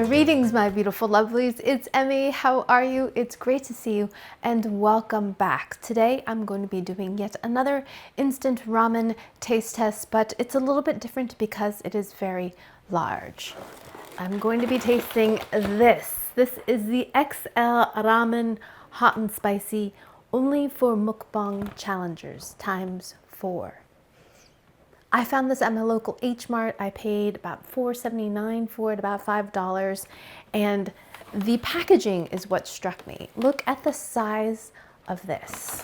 Greetings, my beautiful lovelies. It's Emmy. How are you? It's great to see you and welcome back. Today I'm going to be doing yet another instant ramen taste test, but it's a little bit different because it is very large. I'm going to be tasting this. This is the XL Ramen Hot and Spicy, only for Mukbang challengers, ×4. I found this at my local H Mart. I paid about $4.79 for it, about $5. And the packaging is what struck me. Look at the size of this.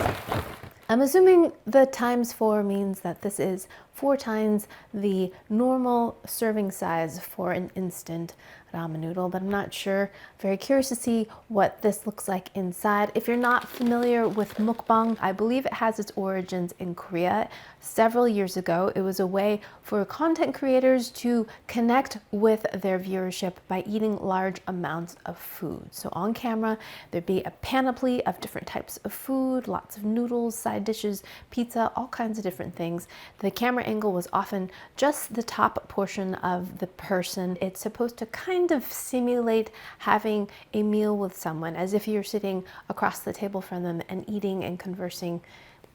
I'm assuming the ×4 means that this is 4 times the normal serving size for an instant ramen noodle, but I'm not sure. Very curious to see what this looks like inside. If you're not familiar with mukbang, I believe it has its origins in Korea. Several years ago, it was a way for content creators to connect with their viewership by eating large amounts of food. So on camera, there'd be a panoply of different types of food, lots of noodles, side dishes, pizza, all kinds of different things. The camera angle was often just the top portion of the person. It's supposed to kind of simulate having a meal with someone, as if you're sitting across the table from them and eating and conversing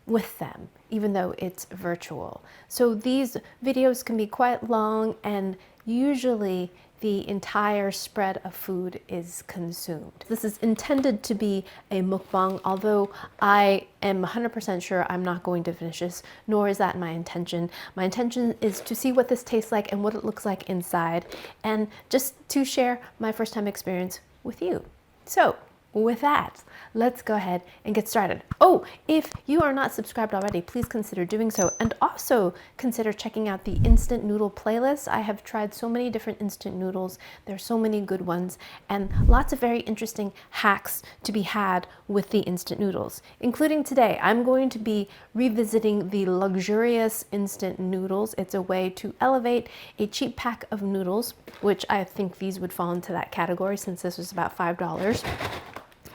with them, even though it's virtual. So these videos can be quite long, and usually the entire spread of food is consumed. This is intended to be a mukbang, although I am 100% sure I'm not going to finish this, nor is that my intention. My intention is to see what this tastes like and what it looks like inside, and just to share my first time experience with you. So with that, let's go ahead and get started. Oh, if you are not subscribed already, please consider doing so, and also consider checking out the instant noodle playlist. I have tried so many different instant noodles. There are so many good ones, and lots of very interesting hacks to be had with the instant noodles, including today. I'm going to be revisiting the luxurious instant noodles. It's a way to elevate a cheap pack of noodles, which I think these would fall into that category since this was about $5.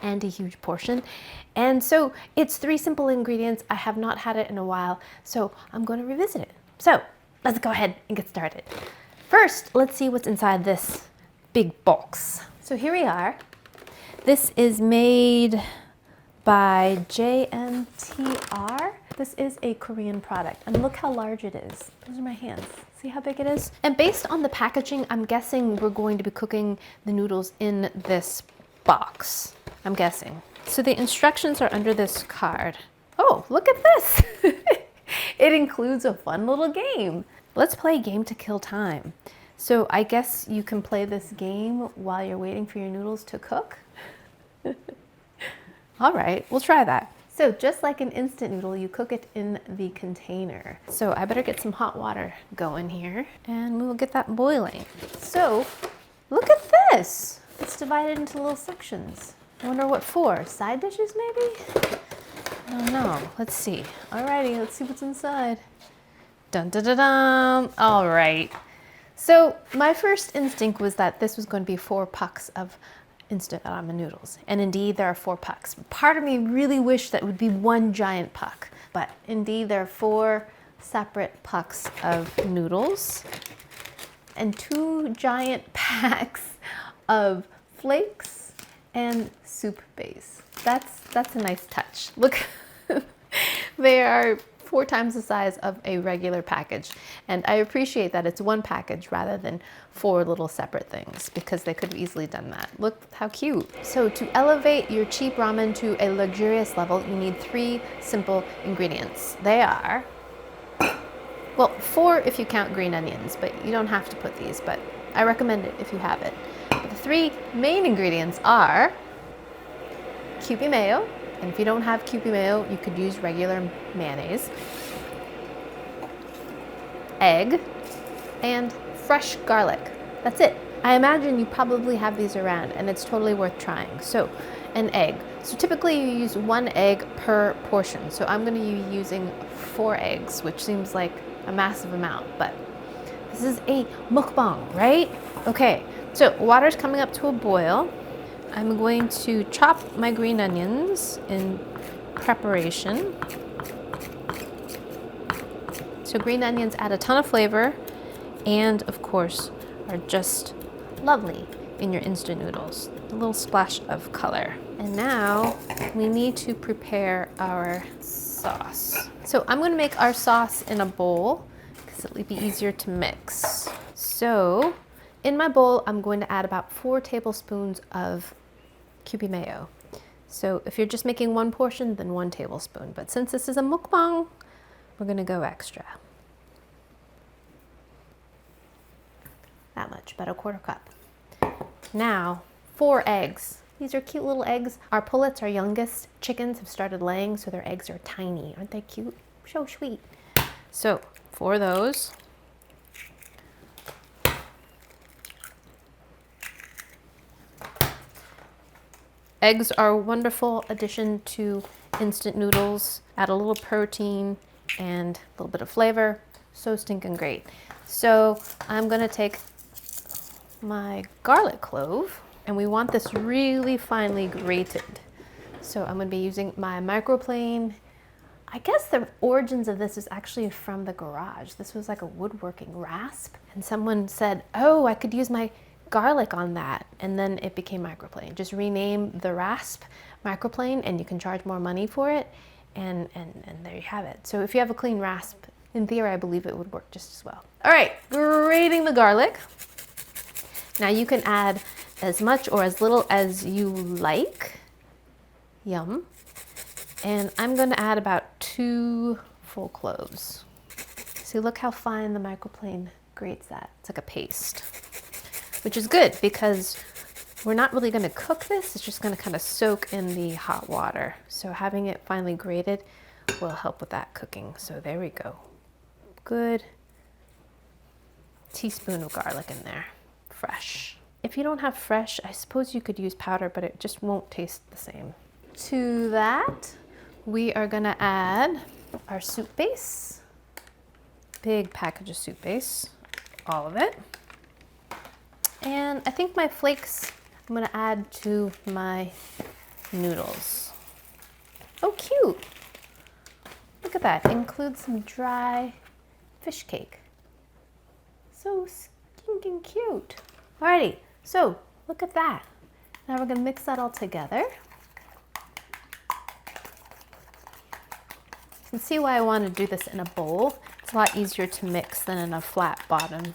And a huge portion. And so it's 3 simple ingredients. I have not had it in a while, so I'm going to revisit it. So let's go ahead and get started. First, let's see what's inside this big box. So here we are. This is made by JMTR. This is a Korean product, and look how large it is. Those are my hands. See how big it is? And based on the packaging, I'm guessing we're going to be cooking the noodles in this box. I'm guessing. So the instructions are under this card. Oh, look at this. It includes a fun little game. Let's play a game to kill time. So I guess you can play this game while you're waiting for your noodles to cook. All right, we'll try that. So just like an instant noodle, you cook it in the container. So I better get some hot water going here, and we will get that boiling. So look at this. It's divided into little sections. I wonder what for. Side dishes, maybe? I don't know. Let's see. Alrighty, let's see what's inside. Dun dun dun dun. All right. So my first instinct was that this was going to be 4 pucks of instant ramen noodles. And indeed, there are 4 pucks. Part of me really wished that it would be 1 giant puck. But indeed, there are 4 separate pucks of noodles and 2 giant packs of flakes and soup base. That's a nice touch. Look, they are 4 times the size of a regular package. And I appreciate that it's 1 package rather than 4 little separate things, because they could have easily done that. Look how cute. So to elevate your cheap ramen to a luxurious level, you need 3 simple ingredients. They are, well, 4 if you count green onions, but you don't have to put these, but I recommend it if you have it. But the 3 main ingredients are Kewpie mayo, and if you don't have Kewpie mayo, you could use regular mayonnaise, egg, and fresh garlic. That's it. I imagine you probably have these around, and it's totally worth trying. So, an egg. So typically you use 1 egg per portion. So I'm going to be using 4 eggs, which seems like a massive amount, but this is a mukbang, right? Okay, so water's coming up to a boil. I'm going to chop my green onions in preparation. So green onions add a ton of flavor and, of course, are just lovely. in your instant noodles. A little splash of color. And now we need to prepare our sauce. So I'm gonna make our sauce in a bowl because it'll be easier to mix. So in my bowl, I'm going to add about 4 tablespoons of Kewpie mayo. So if you're just making one portion, then 1 tablespoon. But since this is a mukbang, we're gonna go extra. That much, about 1/4 cup. Now, 4 eggs. These are cute little eggs. Our pullets, our youngest chickens, have started laying, so their eggs are tiny. Aren't they cute? So sweet. So, 4 of those. Eggs are a wonderful addition to instant noodles. Add a little protein and a little bit of flavor. So stinking great. So I'm gonna take my garlic clove, and we want this really finely grated. So I'm gonna be using my Microplane. I guess the origins of this is actually from the garage. This was like a woodworking rasp, and someone said, oh, I could use my garlic on that, and then it became Microplane. Just rename the rasp Microplane and you can charge more money for it, and there you have it. So if you have a clean rasp, in theory I believe it would work just as well. All right, grating the garlic. Now you can add as much or as little as you like. Yum. And I'm going to add about 2 full cloves. See, look how fine the Microplane grates that. It's like a paste, which is good because we're not really going to cook this. It's just going to kind of soak in the hot water. So having it finely grated will help with that cooking. So there we go. Good teaspoon of garlic in there, fresh. If you don't have fresh, I suppose you could use powder, but it just won't taste the same. To that, we are going to add our soup base. Big package of soup base, all of it. And I think my flakes I'm gonna add to my noodles. Oh, cute. Look at that, includes some dry fish cake. So stinking cute. Alrighty, so look at that. Now we're gonna mix that all together. You can see why I want to do this in a bowl. It's a lot easier to mix than in a flat bottom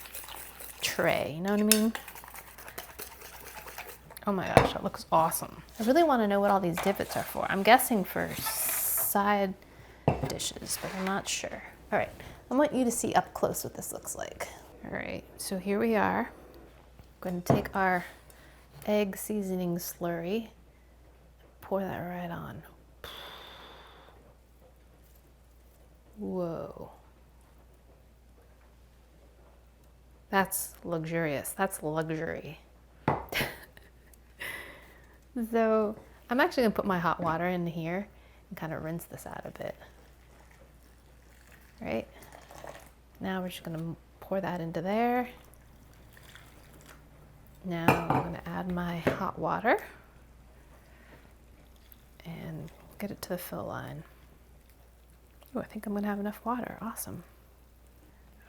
tray, you know what I mean? Oh my gosh, that looks awesome. I really want to know what all these divots are for. I'm guessing for side dishes, but I'm not sure. All right, I want you to see up close what this looks like. All right, so here we are. I'm going to take our egg seasoning slurry, pour that right on. Whoa. That's luxurious. That's luxury. So I'm actually gonna put my hot water in here and kind of rinse this out a bit. Right? Now we're just gonna pour that into there. Now I'm gonna add my hot water and get it to the fill line. Oh, I think I'm gonna have enough water. Awesome.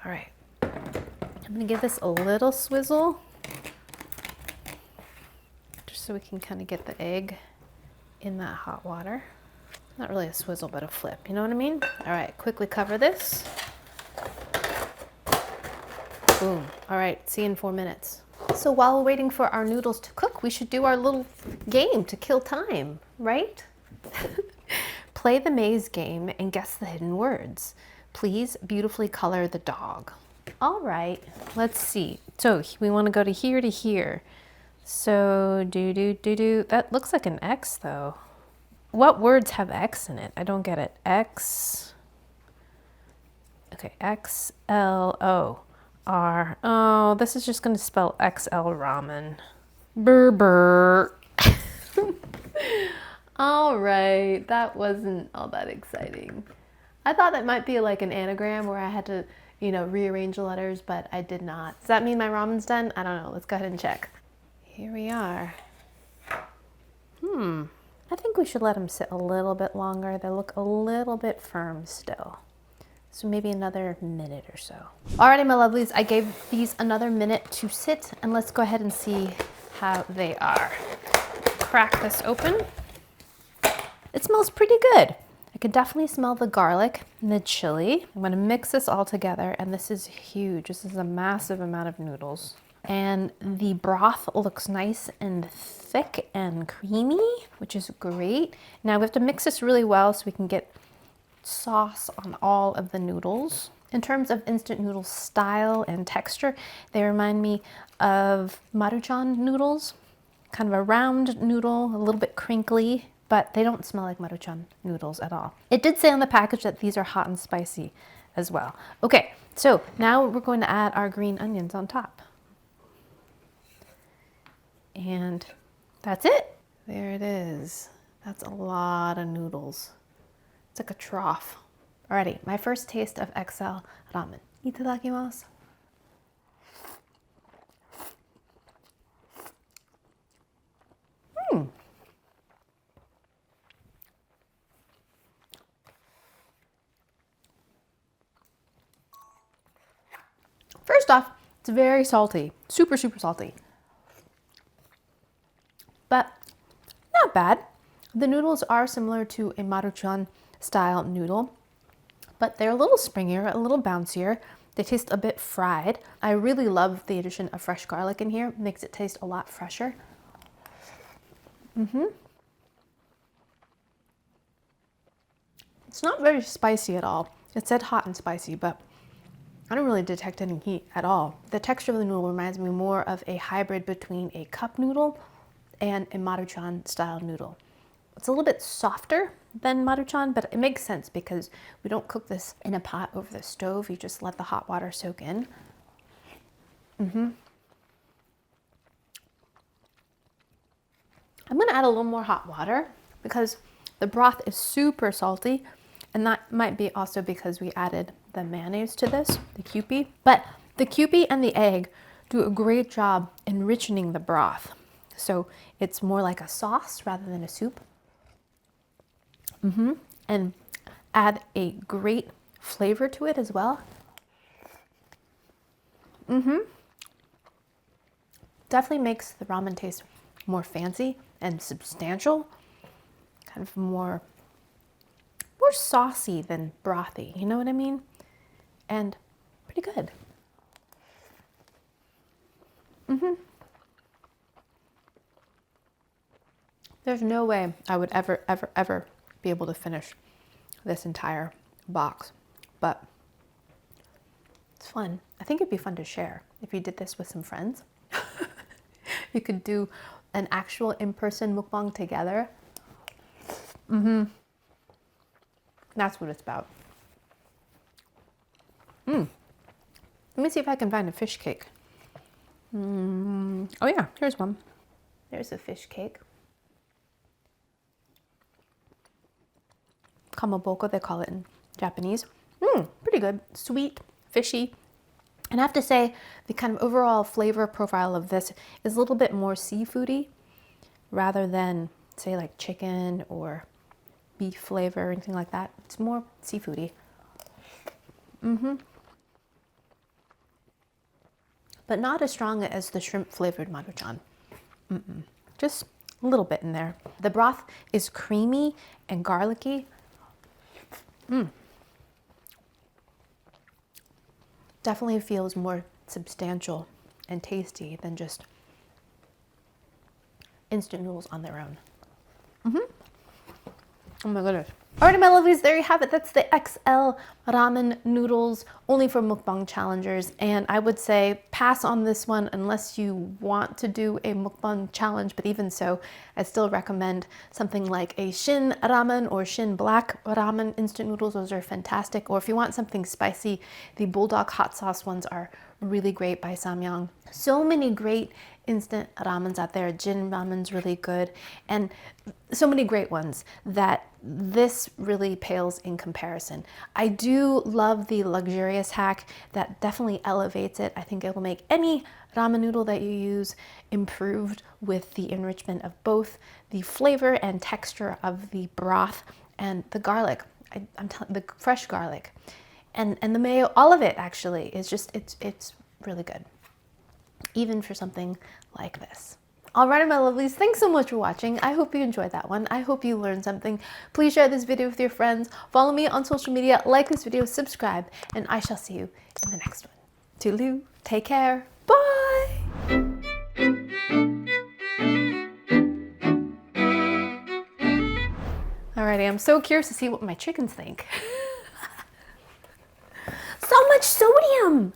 All right. I'm gonna give this a little swizzle, just so we can kind of get the egg in that hot water. Not really a swizzle, but a flip, you know what I mean? All right, quickly cover this. Boom. All right, see you in 4 minutes. So while we're waiting for our noodles to cook, we should do our little game to kill time, right? Play the maze game and guess the hidden words. Please beautifully color the dog. All right, let's see. So we want to go to here. So that looks like an X though. What words have X in it? I don't get it. X. Okay, XLOR. Oh, this is just going to spell XL ramen. Burr. All right, that wasn't all that exciting. I thought that might be like an anagram where I had to, rearrange the letters, but I did not. Does that mean my ramen's done? I don't know. Let's go ahead and check. Here we are. I think we should let them sit a little bit longer. They look a little bit firm still. So maybe another minute or so. Alrighty, my lovelies, I gave these another minute to sit, and let's go ahead and see how they are. Crack this open. It smells pretty good. I could definitely smell the garlic and the chili. I'm gonna mix this all together, and this is huge. This is a massive amount of noodles. And the broth looks nice and thick and creamy, which is great. Now we have to mix this really well so we can get sauce on all of the noodles. In terms of instant noodle style and texture, they remind me of Maruchan noodles. Kind of a round noodle, a little bit crinkly, but they don't smell like Maruchan noodles at all. It did say on the package that these are hot and spicy as well. Okay, so now we're going to add our green onions on top. And that's it. There it is. That's a lot of noodles. It's like a trough. Alrighty, my first taste of XL ramen. Itadakimasu. First off, it's very salty, super, super salty. But not bad. The noodles are similar to a Maruchan style noodle, but they're a little springier, a little bouncier. They taste a bit fried. I really love the addition of fresh garlic in here. It makes it taste a lot fresher. It's not very spicy at all. It said hot and spicy, but I don't really detect any heat at all. The texture of the noodle reminds me more of a hybrid between a cup noodle and a Maruchan style noodle. It's a little bit softer than Maruchan, but it makes sense because we don't cook this in a pot over the stove. You just let the hot water soak in. I'm gonna add a little more hot water because the broth is super salty, and that might be also because we added the mayonnaise to this, the Kewpie. But the Kewpie and the egg do a great job enriching the broth. So it's more like a sauce rather than a soup. And add a great flavor to it as well. Definitely makes the ramen taste more fancy and substantial, kind of more saucy than brothy, you know what I mean? And pretty good. There's no way I would ever be able to finish this entire box, but it's fun. I think it'd be fun to share if you did this with some friends. You could do an actual in-person mukbang together. That's what it's about. Let me see if I can find a fish cake. Oh yeah, here's one. There's a fish cake. Kamaboko, they call it in Japanese. Pretty good. Sweet, fishy. And I have to say, the kind of overall flavor profile of this is a little bit more seafoody rather than, say, like chicken or beef flavor or anything like that. It's more seafoody. But not as strong as the shrimp flavored Maruchan. Just a little bit in there. The broth is creamy and garlicky. Definitely feels more substantial and tasty than just instant noodles on their own. Oh my goodness. Alrighty, my lovelies, there you have it. That's the XL ramen noodles, only for mukbang challengers. And I would say pass on this one unless you want to do a mukbang challenge. But even so, I still recommend something like a Shin ramen or Shin black ramen instant noodles. Those are fantastic. Or if you want something spicy, the Bulldog hot sauce ones are really great by Samyang. So many great instant ramens out there. Jin ramen's really good, and so many great ones that this really pales in comparison. I do love the luxurious hack that definitely elevates it. I think it will make any ramen noodle that you use improved with the enrichment of both the flavor and texture of the broth and the garlic. I'm telling the fresh garlic and the mayo, all of it actually is just, it's really good, even for something like this. Alright, my lovelies, thanks so much for watching. I hope you enjoyed that one. I hope you learned something. Please share this video with your friends. Follow me on social media, like this video, subscribe, and I shall see you in the next one. Toodaloo, take care, bye! Alrighty, I'm so curious to see what my chickens think. So much sodium!